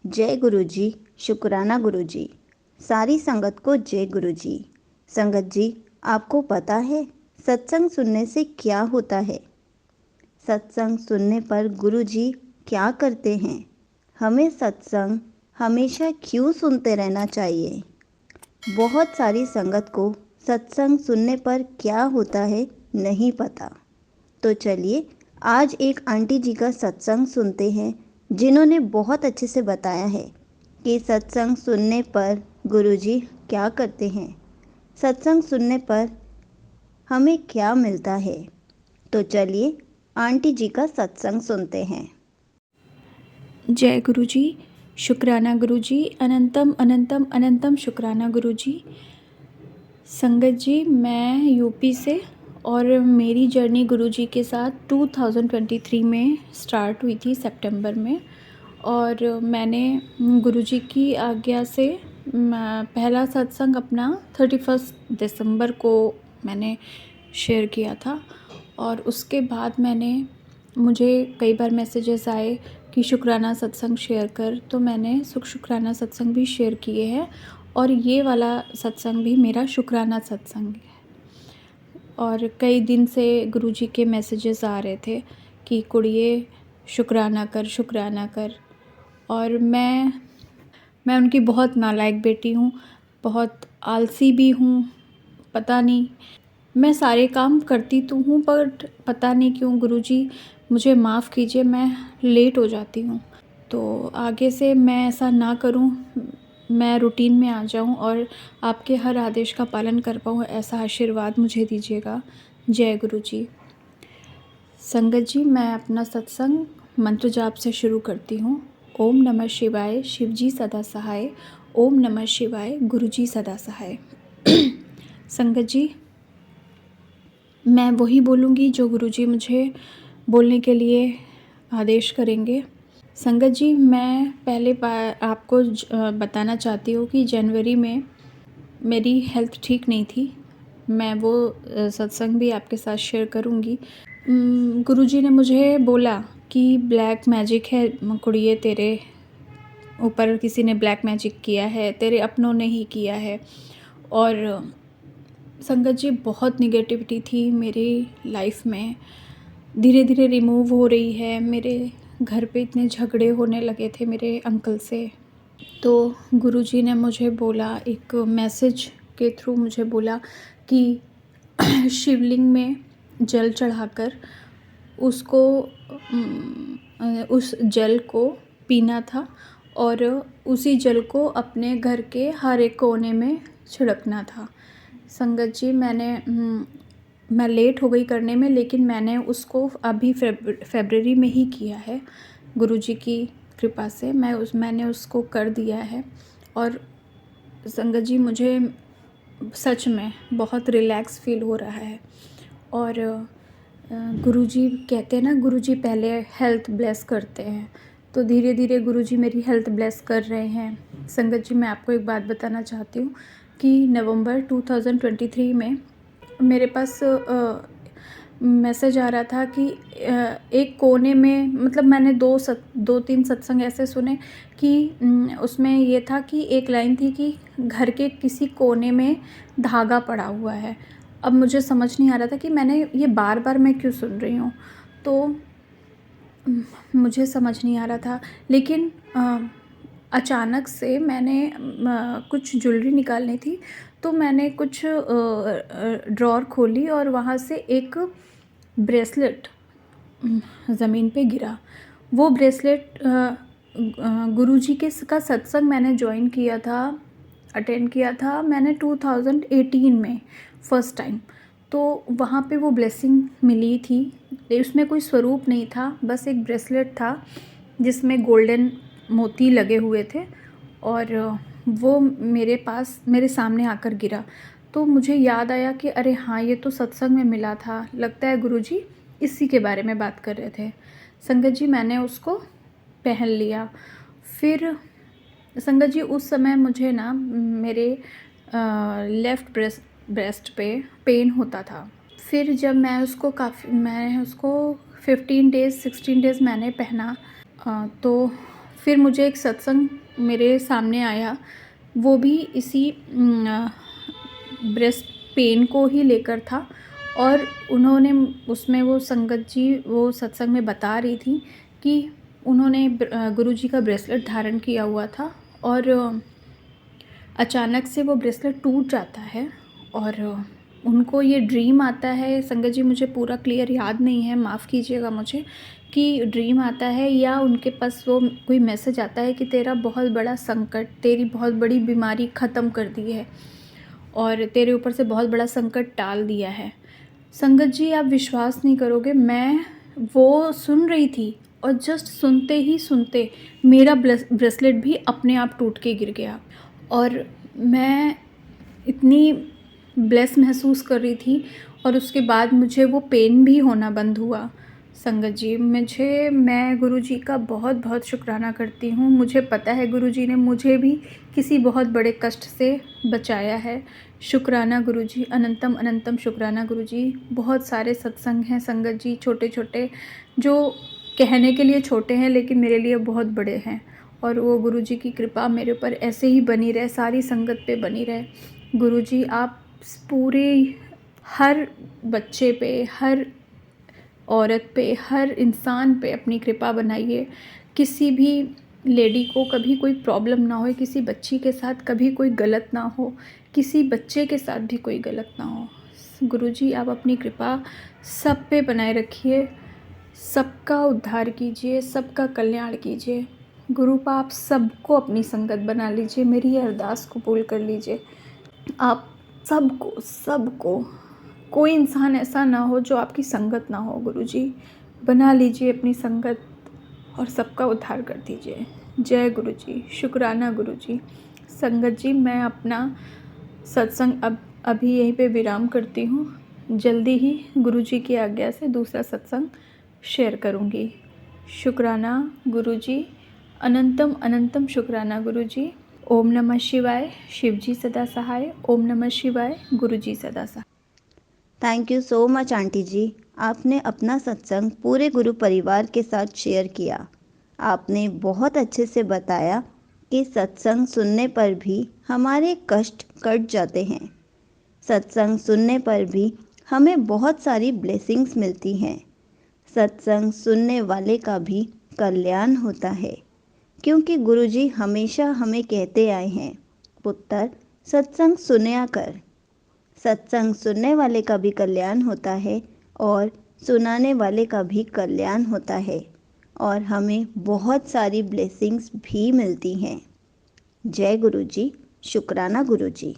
जय गुरु जी। शुक्राना गुरु जी। सारी संगत को जय गुरु जी। संगत जी, आपको पता है सत्संग सुनने से क्या होता है? सत्संग सुनने पर गुरु जी क्या करते हैं? हमें सत्संग हमेशा क्यों सुनते रहना चाहिए? बहुत सारी संगत को सत्संग सुनने पर क्या होता है नहीं पता। तो चलिए आज एक आंटी जी का सत्संग सुनते हैं, जिन्होंने बहुत अच्छे से बताया है कि सत्संग सुनने पर गुरुजी क्या करते हैं, सत्संग सुनने पर हमें क्या मिलता है। तो चलिए आंटी जी का सत्संग सुनते हैं। जय गुरु जी। शुक्राना गुरु जी। अनंतम अनंतम अनंतम शुक्राना गुरु जी। संगत जी, मैं यूपी से और मेरी जर्नी गुरु जी के साथ 2023 में स्टार्ट हुई थी सितंबर में। और मैंने गुरु जी की आज्ञा से पहला सत्संग अपना 31 दिसंबर को मैंने शेयर किया था। और उसके बाद मुझे कई बार मैसेजेस आए कि शुक्राना सत्संग शेयर कर, तो मैंने शुक्राना सत्संग भी शेयर किए हैं। और ये वाला सत्संग भी मेरा शुक्राना सत्संग है। और कई दिन से गुरुजी के मैसेजेस आ रहे थे कि कुड़िए शुक्राना कर, शुक्राना कर। और मैं उनकी बहुत नालायक बेटी हूँ, बहुत आलसी भी हूँ। पता नहीं, मैं सारे काम करती तो हूँ पर पता नहीं क्यों गुरुजी मुझे माफ़ कीजिए, मैं लेट हो जाती हूँ। तो आगे से मैं ऐसा ना करूँ, मैं रूटीन में आ जाऊँ और आपके हर आदेश का पालन कर पाऊँ, ऐसा आशीर्वाद मुझे दीजिएगा। जय गुरु जी। संगत जी, मैं अपना सत्संग मंत्र जाप से शुरू करती हूँ। ओम नमः शिवाय, शिव जी सदा सहाय। ओम नमः शिवाय, गुरु जी सदा सहाय। संगत जी, मैं वही बोलूँगी जो गुरु जी मुझे बोलने के लिए आदेश करेंगे। संगत जी, मैं पहले आपको बताना चाहती हूँ कि जनवरी में मेरी हेल्थ ठीक नहीं थी। मैं वो सत्संग भी आपके साथ शेयर करूँगी। गुरुजी ने मुझे बोला कि ब्लैक मैजिक है कुड़िए, तेरे ऊपर किसी ने ब्लैक मैजिक किया है, तेरे अपनों ने ही किया है। और संगत जी, बहुत निगेटिविटी थी मेरी लाइफ में, धीरे धीरे रिमूव हो रही है। मेरे घर पे इतने झगड़े होने लगे थे मेरे अंकल से। तो गुरुजी ने मुझे बोला, एक मैसेज के थ्रू मुझे बोला कि शिवलिंग में जल चढ़ाकर उसको उस जल को पीना था और उसी जल को अपने घर के हर एक कोने में छिड़कना था। संगत जी, मैं लेट हो गई करने में, लेकिन मैंने उसको अभी फरवरी में ही किया है। गुरुजी की कृपा से मैंने उसको कर दिया है। और संगत जी, मुझे सच में बहुत रिलैक्स फील हो रहा है। और गुरुजी कहते हैं ना, गुरुजी पहले हेल्थ ब्लेस करते हैं, तो धीरे धीरे गुरुजी मेरी हेल्थ ब्लेस कर रहे हैं। संगत जी, मैं आपको एक बात बताना चाहती हूँ कि नवंबर 2023 में मेरे पास मैसेज आ रहा था कि एक कोने में, मतलब मैंने दो तीन सत्संग ऐसे सुने कि उसमें ये था कि एक लाइन थी कि घर के किसी कोने में धागा पड़ा हुआ है। अब मुझे समझ नहीं आ रहा था कि मैंने ये बार बार मैं क्यों सुन रही हूँ, तो मुझे समझ नहीं आ रहा था। लेकिन अचानक से मैंने कुछ ज्वेलरी निकालनी थी, तो मैंने कुछ ड्रॉर खोली और वहाँ से एक ब्रेसलेट ज़मीन पे गिरा। वो ब्रेसलेट गुरुजी का सत्संग मैंने ज्वाइन किया था, अटेंड किया था मैंने 2018 में फ़र्स्ट टाइम। तो वहाँ पे वो ब्लेसिंग मिली थी। उसमें कोई स्वरूप नहीं था, बस एक ब्रेसलेट था जिसमें गोल्डन मोती लगे हुए थे। और वो मेरे सामने आकर गिरा। तो मुझे याद आया कि अरे हाँ, ये तो सत्संग में मिला था, लगता है गुरुजी इसी के बारे में बात कर रहे थे। संगत जी, मैंने उसको पहन लिया। फिर संगत जी, उस समय मुझे ना मेरे लेफ़्ट ब्रेस्ट पे पेन होता था। फिर जब मैं उसको 15 डेज़ 16 डेज़ मैंने पहना, तो फिर मुझे एक सत्संग मेरे सामने आया, वो भी इसी ब्रेस्ट पेन को ही लेकर था। और उन्होंने उसमें वो संगत जी वो सत्संग में बता रही थी कि उन्होंने गुरुजी का ब्रेसलेट धारण किया हुआ था और अचानक से वो ब्रेसलेट टूट जाता है और उनको ये ड्रीम आता है। संगत जी मुझे पूरा क्लियर याद नहीं है, माफ़ कीजिएगा मुझे, कि ड्रीम आता है या उनके पास वो कोई मैसेज आता है कि तेरा बहुत बड़ा संकट, तेरी बहुत बड़ी बीमारी ख़त्म कर दी है और तेरे ऊपर से बहुत बड़ा संकट टाल दिया है। संगत जी आप विश्वास नहीं करोगे, मैं वो सुन रही थी और जस्ट सुनते ही सुनते मेरा ब्रेसलेट भी अपने आप टूट के गिर गया और मैं इतनी ब्लेस महसूस कर रही थी और उसके बाद मुझे वो पेन भी होना बंद हुआ। संगत जी मैं गुरुजी का बहुत बहुत शुक्राना करती हूँ। मुझे पता है गुरुजी ने मुझे भी किसी बहुत बड़े कष्ट से बचाया है। शुक्राना गुरुजी, अनंतम अनंतम शुक्राना गुरुजी। बहुत सारे सत्संग हैं संगत जी, छोटे छोटे, जो कहने के लिए छोटे हैं लेकिन मेरे लिए बहुत बड़े हैं। और वो गुरुजी की कृपा मेरे ऊपर ऐसे ही बनी रहे, सारी संगत पे बनी रहे। गुरुजी आप पूरे हर बच्चे पे, हर औरत पे, हर इंसान पे अपनी कृपा बनाइए। किसी भी लेडी को कभी कोई प्रॉब्लम ना हो, किसी बच्ची के साथ कभी कोई गलत ना हो, किसी बच्चे के साथ भी कोई गलत ना हो। गुरुजी आप अपनी कृपा सब पे बनाए रखिए, सबका उद्धार कीजिए, सबका कल्याण कीजिए। गुरुपा आप सबको अपनी संगत बना लीजिए, मेरी ये अरदास कबूल कर लीजिए। आप सबको कोई इंसान ऐसा ना हो जो आपकी संगत ना हो। गुरुजी बना लीजिए अपनी संगत और सबका उद्धार कर दीजिए। जय गुरुजी, शुक्राना गुरुजी। संगत जी मैं अपना सत्संग अभी यहीं पे विराम करती हूँ। जल्दी ही गुरुजी की आज्ञा से दूसरा सत्संग शेयर करूँगी। शुक्राना गुरुजी, अनंतम अनंतम शुक्राना गुरुजी। ओम नमः शिवाय, शिवजी सदा सहाय। ओम नमः शिवाय, गुरुजी सदा सहाय। Thank you so much aunty ji. आपने अपना सत्संग पूरे गुरु परिवार के साथ शेयर किया। आपने बहुत अच्छे से बताया कि सत्संग सुनने पर भी हमारे कष्ट कट जाते हैं। सत्संग सुनने पर भी हमें बहुत सारी ब्लेसिंग्स मिलती हैं। सत्संग सुनने वाले का भी कल्याण होता है, क्योंकि गुरुजी हमेशा हमें कहते आए हैं, पुत्र सत्संग सुनया कर। सत्संग सुनने वाले का भी कल्याण होता है और सुनाने वाले का भी कल्याण होता है और हमें बहुत सारी ब्लेसिंग्स भी मिलती हैं। जय गुरुजी, शुक्राना गुरुजी।